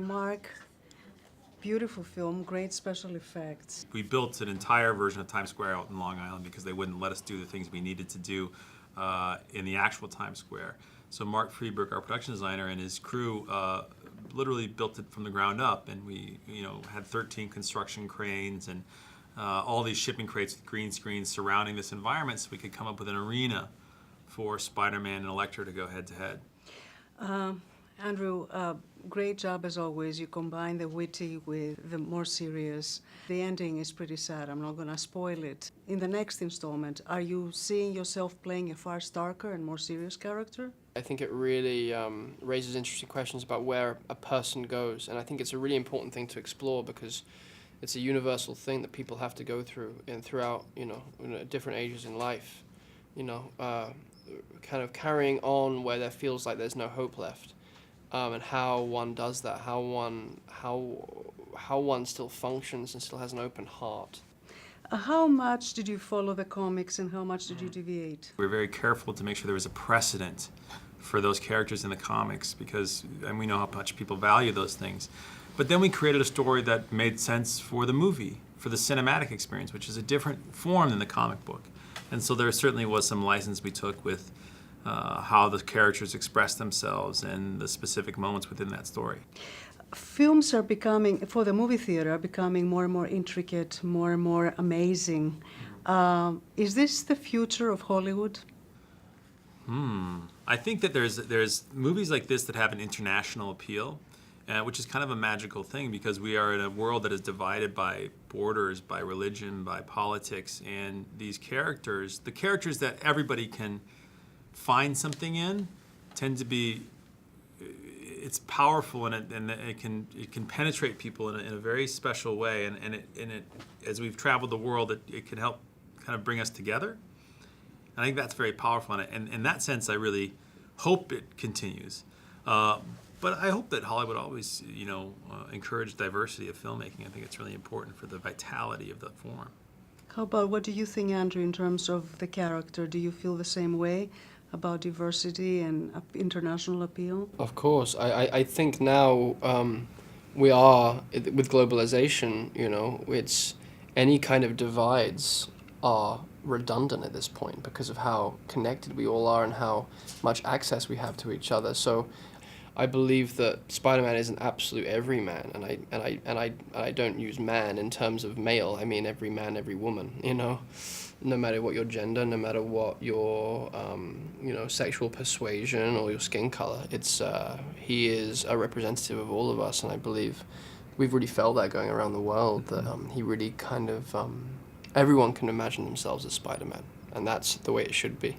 Marc, beautiful film, great special effects. We built an entire version of Times Square out in Long Island because they wouldn't let us do the things we needed to do in the actual Times Square. So Mark Friedberg, our production designer, and his crew literally built it from the ground up, and we had 13 construction cranes and all these shipping crates with green screens surrounding this environment so we could come up with an arena for Spider-Man and Electro to go head-to-head. Andrew, great job as always. You combine the witty with the more serious. The ending is pretty sad. I'm not going to spoil it. In the next installment, are you seeing yourself playing a far darker and more serious character? I think it really raises interesting questions about where a person goes, and I think it's a really important thing to explore because it's a universal thing that people have to go through and throughout, different ages in life. Kind of carrying on where there feels like there's no hope left. And how one does that, how one still functions and still has an open heart. How much did you follow the comics and how much did you deviate? We were very careful to make sure there was a precedent for those characters in the comics and we know how much people value those things. But then we created a story that made sense for the movie, for the cinematic experience, which is a different form than the comic book. And so there certainly was some license we took with how the characters express themselves and the specific moments within that story. Films are becoming, for the movie theater, are becoming more and more intricate, more and more amazing. Is this the future of Hollywood? I think that there's movies like this that have an international appeal, which is kind of a magical thing because we are in a world that is divided by borders, by religion, by politics, and these characters, the characters that everybody can find something in, tend to be, it's powerful and it can penetrate people in a very special way, and it as we've traveled the world, it can help kind of bring us together. I think that's very powerful, and in that sense, I really hope it continues. But I hope that Hollywood always, encourage diversity of filmmaking. I think it's really important for the vitality of the form. How about, what do you think, Andrew, in terms of the character? Do you feel the same way about diversity and international appeal? Of course. I think now we are, with globalization, it's any kind of divides are redundant at this point because of how connected we all are and how much access we have to each other. So I believe that Spider-Man is an absolute everyman, and I don't use man in terms of male. I mean every man, every woman. No matter what your gender, no matter what your sexual persuasion or your skin color, he is a representative of all of us, and I believe we've really felt that going around the world that he really kind of everyone can imagine themselves as Spider-Man, and that's the way it should be.